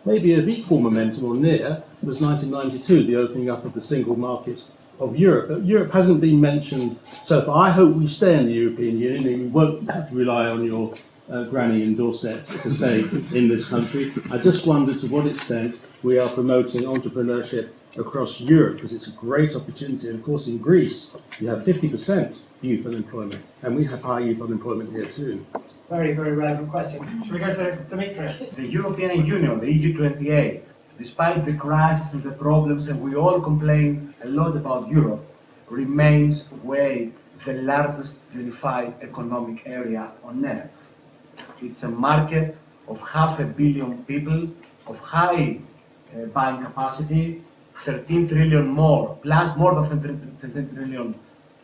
maybe of equal momentum or near, was 1992, the opening up of the single market of Europe. But Europe hasn't been mentioned so far. I hope we stay in the European Union and we won't have to rely on your granny in Dorset to stay in this country. I just wonder to what extent we are promoting entrepreneurship across Europe, because it's a great opportunity. And of course, in Greece, you have 50% youth unemployment, and we have high youth unemployment here too. Very, very relevant question. Should we go to Dimitris? The European Union, the EU28, despite the crisis and the problems, and we all complain a lot about Europe, remains the largest unified economic area on earth. It's a market of 500 million people, of high buying capacity, 13 trillion more than 13 trillion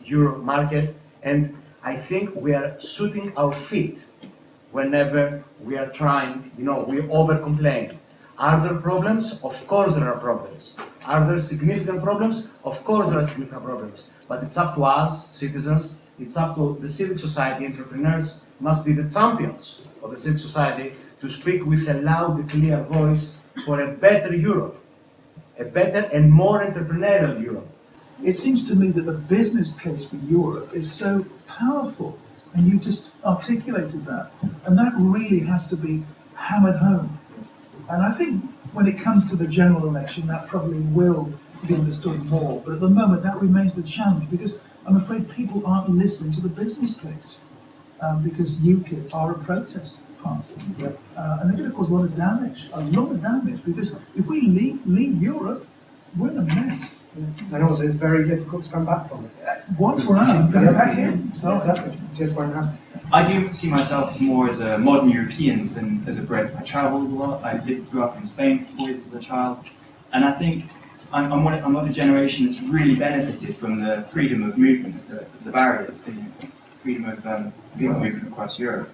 euro market, and I think we are shooting our feet whenever we are trying, we over-complain. Are there problems? Of course there are problems. Are there significant problems? Of course there are significant problems. But it's up to us, citizens, it's up to the civic society. Entrepreneurs must be the champions of the civic society to speak with a loud and clear voice for a better Europe, a better and more entrepreneurial Europe. It seems to me that the business case for Europe is so powerful, and you just articulated that, and that really has to be hammered home. And I think when it comes to the general election, that probably will be understood more, but at the moment that remains the challenge, because I'm afraid people aren't listening to the business case, because UKIP are a protest party, and they're going to cause a lot of damage, because if we leave Europe, we're in a mess. And also it's very difficult to come back from it. Once we're out, go back in. So Exactly. Just won't happen. I do see myself more as a modern European than as a Brit. I travelled a lot. I grew up in Spain for 4 years as a child, and I think I'm of a generation that's really benefited from the freedom of movement, the barriers, the freedom of people moving across Europe.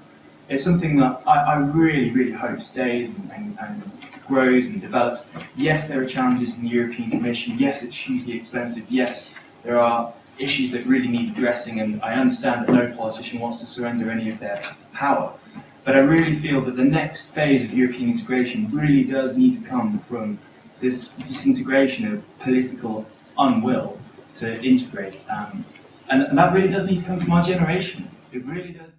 It's something that I really, really hope stays and grows and develops. Yes, there are challenges in the European Commission. Yes, it's hugely expensive. Yes, there are issues that really need addressing, and I understand that no politician wants to surrender any of their power. But I really feel that the next phase of European integration really does need to come from this disintegration of political unwill to integrate. And that really does need to come from our generation. It really does.